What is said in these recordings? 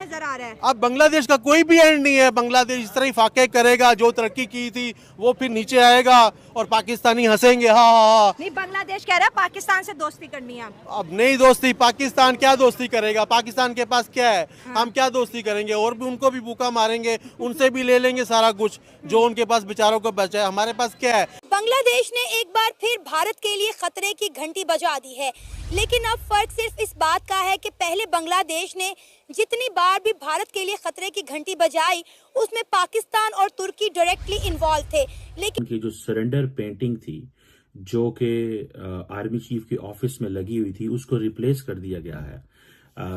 नजर आ रहा है। अब बांग्लादेश का कोई भी एंड नहीं है। बांग्लादेश इस तरह ही फाके करेगा, जो तरक्की की थी वो फिर नीचे आएगा और पाकिस्तानी हंसेंगे, हाँ हाँ हाँ। नहीं, बांग्लादेश कह रहा है पाकिस्तान से दोस्ती करनी है। अब नहीं दोस्ती, पाकिस्तान क्या दोस्ती करेगा? पाकिस्तान के पास क्या है? हम क्या दोस्ती करेंगे? और भी उनको भी भूखा मारेंगे, उनसे भी ले लेंगे सारा कुछ जो उनके पास बेचारों को बचा है। हमारे पास क्या है? बांग्लादेश ने एक बार फिर भारत के लिए खतरे की घंटी बजा दी है, लेकिन अब फर्क सिर्फ इस बात का है कि पहले बांग्लादेश ने जितनी बार भी भारत के लिए खतरे की घंटी बजाई उसमें पाकिस्तान और तुर्की डायरेक्टली इन्वॉल्व थे। लेकिन उनकी जो सरेंडर पेंटिंग थी जो कि आर्मी चीफ के ऑफिस में लगी हुई थी उसको रिप्लेस कर दिया गया है।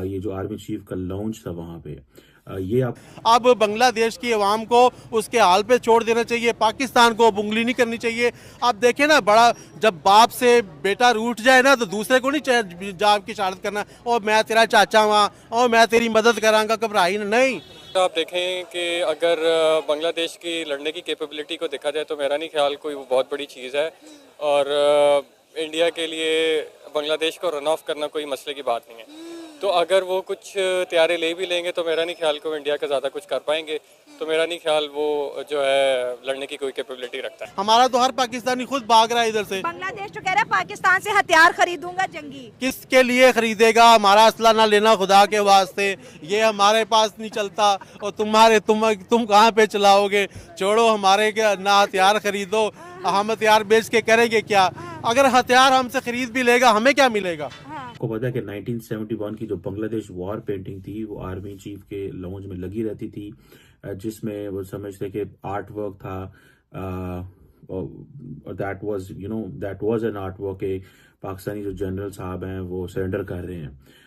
ये जो आर्मी चीफ का लॉन्च था वहां पे ये अब बांग्लादेश की आवाम को उसके हाल पे छोड़ देना चाहिए, पाकिस्तान को उंगली नहीं करनी चाहिए। आप देखें ना, बड़ा जब बाप से बेटा रूठ जाए ना तो दूसरे को नहीं जाब की इशारत करना, और मैं तेरा चाचा हुआ और मैं तेरी मदद करांगा, घबराई नहीं। आप देखें कि अगर बांग्लादेश की लड़ने की कैपेबिलिटी को देखा जाए तो मेरा नहीं ख्याल कोई वो बहुत बड़ी चीज़ है, और इंडिया के लिए बांग्लादेश को रन ऑफ करना कोई मसले की बात नहीं है। तो अगर वो कुछ तैयारी ले भी लेंगे तो मेरा नहीं ख्याल को इंडिया का ज़्यादा कुछ कर पाएंगे। तो मेरा नहीं ख्याल वो जो है लड़ने की कोई कैपेबिलिटी रखता है। हमारा तो हर पाकिस्तानी खुद भाग रहा है इधर से। बांग्लादेश तो कह रहा है पाकिस्तान से हथियार खरीदूंगा जंगी। किसके लिए खरीदेगा? हमारा असला ना लेना खुदा के वास्ते, ये हमारे पास नहीं चलता। और तुम कहाँ पे चलाओगे? छोड़ो, हमारे ना हथियार खरीदो, हम हथियार बेच के करेंगे क्या? अगर हथियार हमसे खरीद भी लेगा हमें क्या मिलेगा? आपको पता है कि 1971 की जो बांग्लादेश वॉर पेंटिंग थी वो आर्मी चीफ के लॉन्च में लगी रहती थी, जिसमें वो समझते कि आर्ट वर्क था, और that was an art work के पाकिस्तानी जो जनरल साहब हैं वो सरेंडर कर रहे हैं।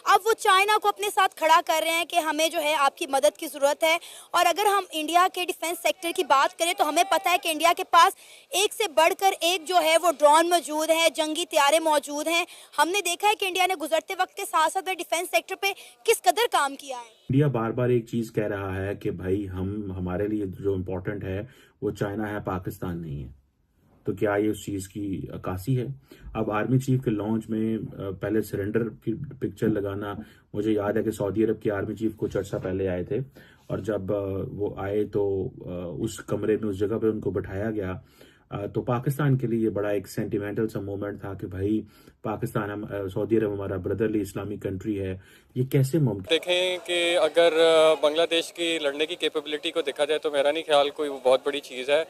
अब वो चाइना को अपने साथ खड़ा कर रहे हैं कि हमें जो है आपकी मदद की ज़रूरत है। और अगर हम इंडिया के डिफेंस सेक्टर की बात करें तो हमें पता है कि इंडिया के पास एक से बढ़कर एक जो है वो ड्रोन मौजूद है, जंगी तैयारे मौजूद हैं। हमने देखा है कि इंडिया ने गुजरते वक्त के साथ साथ में डिफेंस सेक्टर पे किस कदर काम किया है। इंडिया बार बार एक चीज कह रहा है कि भाई हमारे लिए जो इम्पोर्टेंट है वो चाइना है, पाकिस्तान नहीं है। तो क्या ये उस चीज की अक्कासी है? अब आर्मी चीफ के लॉन्च में पहले सरेंडर की पिक्चर लगाना, मुझे याद है कि सऊदी अरब के आर्मी चीफ कुछ अर्सा पहले आए थे, और जब वो आए तो उस कमरे में, उस जगह पे उनको बैठाया गया। तो पाकिस्तान के लिए ये बड़ा एक सेंटिमेंटल सा मोमेंट था कि भाई पाकिस्तान, सऊदी अरब हमारा ब्रदरली इस्लामिक कंट्री है, ये कैसे मुमकिन? देखें कि अगर बांग्लादेश की लड़ने की कैपेबिलिटी को देखा जाए तो मेरा नहीं ख्याल कोई वो बहुत बड़ी चीज़ है,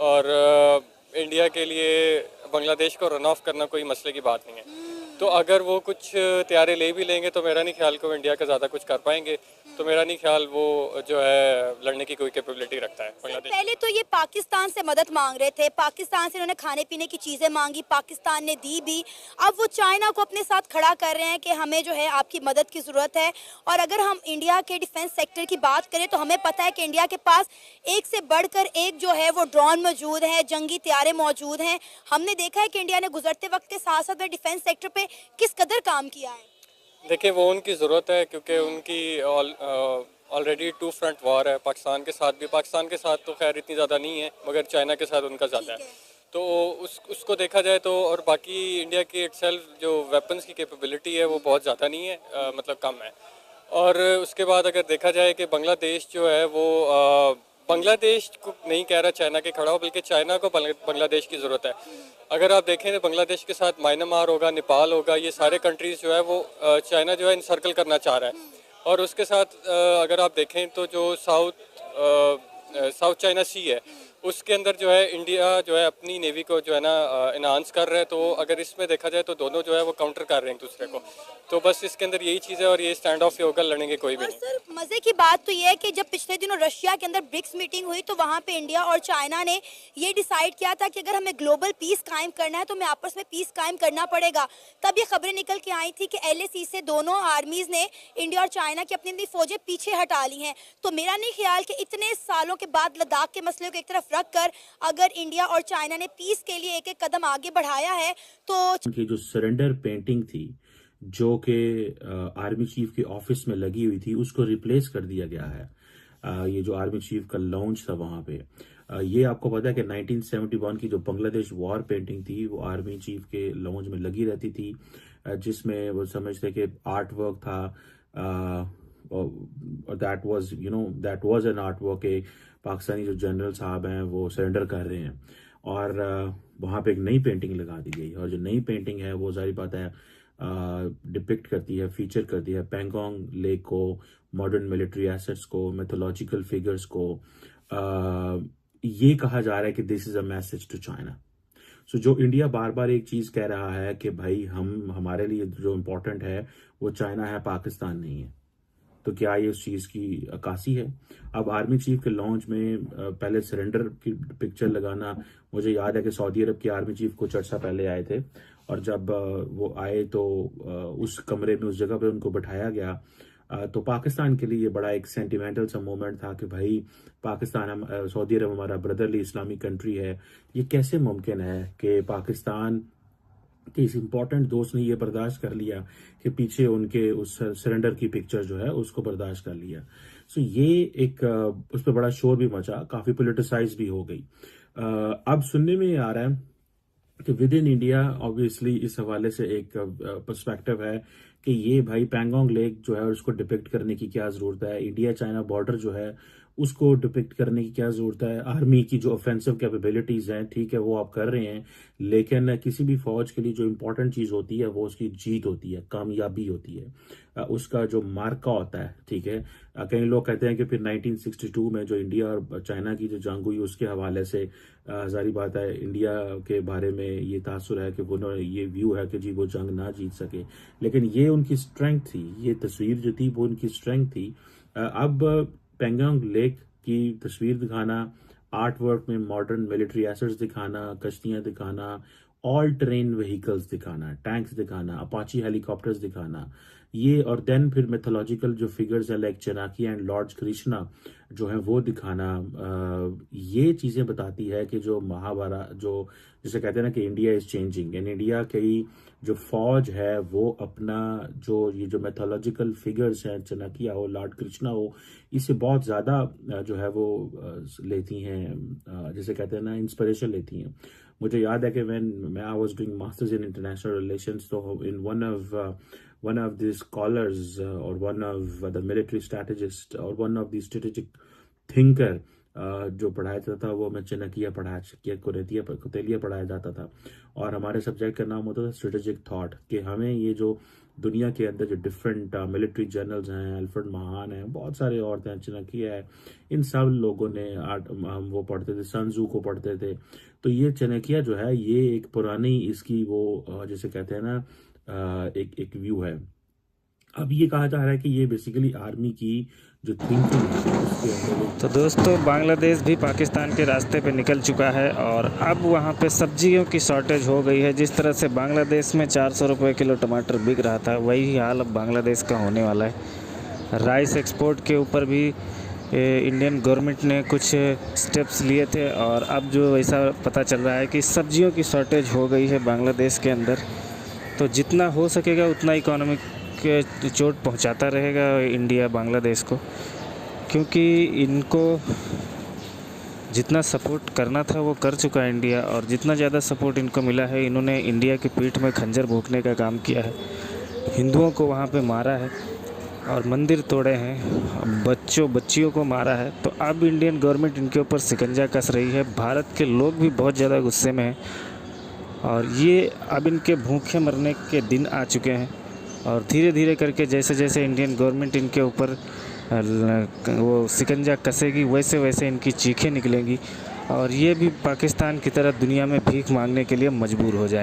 और इंडिया के लिए बांग्लादेश को रन ऑफ करना कोई मसले की बात नहीं है। तो अगर वो कुछ तैयारी ले भी लेंगे तो मेरा नहीं ख्याल को इंडिया का ज़्यादा कुछ कर पाएंगे। तो मेरा नहीं ख्याल वो जो है लड़ने की कोई कैपेबिलिटी रखता है बांग्लादेश। पहले तो ये पाकिस्तान से मदद मांग रहे थे, पाकिस्तान से इन्होंने खाने पीने की चीज़ें मांगी, पाकिस्तान ने दी भी। अब वो चाइना को अपने साथ खड़ा कर रहे हैं कि हमें जो है आपकी मदद की ज़रूरत है। और अगर हम इंडिया के डिफेंस सेक्टर की बात करें तो हमें पता है कि इंडिया के पास एक से बढ़कर एक जो है वो ड्रोन मौजूद है, जंगी तैयारे मौजूद हैं। हमने देखा है कि इंडिया ने गुजरते वक्त के साथ साथ में डिफेंस सेक्टर पे किस कदर काम किया है। देखिए वो उनकी ज़रूरत है, क्योंकि उनकी ऑलरेडी टू फ्रंट वॉर है पाकिस्तान के साथ भी। पाकिस्तान के साथ तो खैर इतनी ज़्यादा नहीं है, मगर चाइना के साथ उनका ज़्यादा है। तो उसको देखा जाए तो, और बाकी इंडिया की इटसेल्फ जो वेपन्स की कैपेबिलिटी है वो बहुत ज़्यादा नहीं है, मतलब कम है। और उसके बाद अगर देखा जाए कि बांग्लादेश जो है वो बांग्लादेश को नहीं कह रहा चाइना के खड़ा हो, बल्कि चाइना को बांग्लादेश की ज़रूरत है। अगर आप देखें तो बांग्लादेश के साथ म्यांमार होगा, नेपाल होगा, ये सारे कंट्रीज़ जो है वो चाइना जो है इनसर्कल करना चाह रहा है। और उसके साथ अगर आप देखें तो जो साउथ चाइना सी है उसके अंदर जो है इंडिया जो है अपनी नेवी को जो है ना इनहांस कर रहा है। तो अगर इसमें देखा जाए तो दोनों जो है वो काउंटर कर रहे हैं एक दूसरे को। तो बस इसके अंदर यही चीज़ है, और ये स्टैंड ऑफ होकर लड़ेंगे कोई भी और नहीं। सर मजे की बात तो ये है कि जब पिछले दिनों रशिया के अंदर ब्रिक्स मीटिंग हुई तो वहाँ पे इंडिया और चाइना ने ये डिसाइड किया था कि अगर हमें ग्लोबल पीस कायम करना है तो हमें आपस में पीस कायम करना पड़ेगा। तब ये खबरें निकल के आई थी कि LAC से दोनों आर्मीज ने, इंडिया और चाइना की, अपनी अपनी फौजें पीछे हटा ली हैं। तो मेरा नहीं ख्याल कि इतने सालों के बाद लद्दाख के मसले को एक तरफ रख कर अगर इंडिया और चाइना ने पीस के लिए एक एक कदम आगे बढ़ाया है तो उनकी जो सरेंडर पेंटिंग थी जो कि आर्मी चीफ के ऑफिस में लगी हुई थी उसको रिप्लेस कर दिया गया है। ये जो आर्मी चीफ का लॉन्च था वहां पे, ये आपको पता है कि 1971 की जो बांग्लादेश वॉर पेंटिंग थी वो आर्मी चीफ के लॉन्च में लगी रहती थी, जिसमें वो समझते कि आर्ट वर्क था, that was an art work. एक पाकिस्तानी जो जनरल साहब हैं वो सरेंडर कर रहे हैं और वहाँ पे एक नई पेंटिंग लगा दी गई और जो नई पेंटिंग है वो जाहिर बात है डिपिक्ट करती है, फीचर करती है पैंगोंग लेक को, मॉडर्न मिलिट्री एसेट्स को, मैथोलॉजिकल फिगर्स को। ये कहा जा रहा है कि this is a message to China. So जो इंडिया बार बार एक चीज कह रहा है कि भाई हमारे लिए जो इम्पोर्टेंट है वो चाइना है, पाकिस्तान नहीं है, तो क्या ये उस चीज की अक्कासी है? अब आर्मी चीफ के लॉन्च में पहले सरेंडर की पिक्चर लगाना, मुझे याद है कि सऊदी अरब के आर्मी चीफ कुछ अर्सा पहले आए थे और जब वो आए तो उस कमरे में उस जगह पे उनको बिठाया गया तो पाकिस्तान के लिए बड़ा एक सेंटिमेंटल सा मोमेंट था कि भाई पाकिस्तान, सऊदी अरब हमारा ब्रदरली इस्लामिक कंट्री है। ये कैसे मुमकिन है कि पाकिस्तान कि इस इम्पोर्टेंट दोस्त ने ये बर्दाश्त कर लिया कि पीछे उनके उस सरेंडर की पिक्चर जो है उसको बर्दाश्त कर लिया। सो ये एक उस पर बड़ा शोर भी मचा, काफी पोलिटिसाइज भी हो गई। अब सुनने में आ रहा है कि विद इन इंडिया ऑब्वियसली इस हवाले से एक पर्सपेक्टिव है कि ये भाई पैंगोंग लेक जो है उसको डिपिक्ट करने की क्या जरूरत है, इंडिया चाइना बॉर्डर जो है उसको डिपिक्ट करने की क्या जरूरत है, आर्मी की जो ऑफेंसिव कैपेबिलिटीज हैं ठीक है वो आप कर रहे हैं, लेकिन किसी भी फौज के लिए जो इंपॉर्टेंट चीज होती है वो उसकी जीत होती है, कामयाबी होती है, उसका जो मार्का होता है। ठीक है, कई लोग कहते हैं कि फिर 1962 में जो इंडिया और चाइना की जो जंग हुई उसके हवाले से जारी बात है इंडिया के बारे में ये तासुर है कि वो ये व्यू है कि जी वो जंग ना जीत सके, लेकिन ये उनकी स्ट्रेंथ थी, ये तस्वीर जो थी वो उनकी स्ट्रेंथ थी। अब पैंगोंग लेक की तस्वीर दिखाना, आर्ट वर्क में मॉडर्न मिलिट्री एसेट्स दिखाना, कश्तियां दिखाना, ऑल टेरेन व्हीकल्स दिखाना, टैंक्स दिखाना, अपाची हेलीकॉप्टर्स दिखाना, ये और देन फिर मैथोलॉजिकल जो फिगर्स है लाइक चनाकी एंड लॉर्ड कृष्णा जो है वो दिखाना, ये चीजें बताती है कि जो महाभारत जो जिसे कहते हैं ना कि India is changing and India की जो फौज है वो अपना जो ये जो मैथोलॉजिकल फिगर्स हैं, चनाकिया हो, लॉर्ड कृष्णा हो, इससे बहुत ज्यादा जो है वो लेती हैं, जिसे कहते हैं ना इंस्पिरेशन लेती हैं। मुझे याद है कि मैं I was doing masters in international relations, तो इन one of the scholars or one of the military strategist or one of the strategic thinker जो पढ़ाया जाता था वो मैं चनाकिया कुतेलिया पढ़ाया जाता था और हमारे सब्जेक्ट का नाम होता था स्ट्रेटेजिक थॉट, कि हमें ये जो दुनिया के अंदर जो डिफरेंट मिलिट्री जनरल्स हैं, अल्फ्रेड महान हैं, बहुत सारे और थे, चनाकिया है, इन सब लोगों ने हम वो पढ़ते थे, सन त्सू को पढ़ते थे। तो ये चनाकिया जो है ये एक पुरानी इसकी वो जिसे कहते हैं ना एक व्यू है। अब ये कहा जा रहा है कि ये बेसिकली आर्मी की जो थिंकिंग है उसके अंदर। तो दोस्तों बांग्लादेश भी पाकिस्तान के रास्ते पे निकल चुका है और अब वहाँ पे सब्जियों की शॉर्टेज हो गई है। जिस तरह से बांग्लादेश में 400 रुपये किलो टमाटर बिक रहा था वही हाल अब बांग्लादेश का होने वाला है। राइस एक्सपोर्ट के ऊपर भी इंडियन गवर्नमेंट ने कुछ स्टेप्स लिए थे और अब जो ऐसा पता चल रहा है कि सब्जियों की शॉर्टेज हो गई है बांग्लादेश के अंदर। तो जितना हो सकेगा उतना इकोनॉमिक के चोट पहुंचाता रहेगा इंडिया बांग्लादेश को, क्योंकि इनको जितना सपोर्ट करना था वो कर चुका है इंडिया और जितना ज़्यादा सपोर्ट इनको मिला है इन्होंने इंडिया की पीठ में खंजर भोंकने का काम किया है। हिंदुओं को वहाँ पे मारा है और मंदिर तोड़े हैं, बच्चियों को मारा है। तो अब इंडियन गवर्नमेंट इनके ऊपर शिकंजा कस रही है। भारत के लोग भी बहुत ज़्यादा गुस्से में हैं और ये अब इनके भूखे मरने के दिन आ चुके हैं और धीरे धीरे करके जैसे जैसे इंडियन गवर्नमेंट इनके ऊपर वो शिकंजा कसेगी वैसे वैसे इनकी चीखें निकलेंगी और ये भी पाकिस्तान की तरह दुनिया में भीख मांगने के लिए मजबूर हो जाए।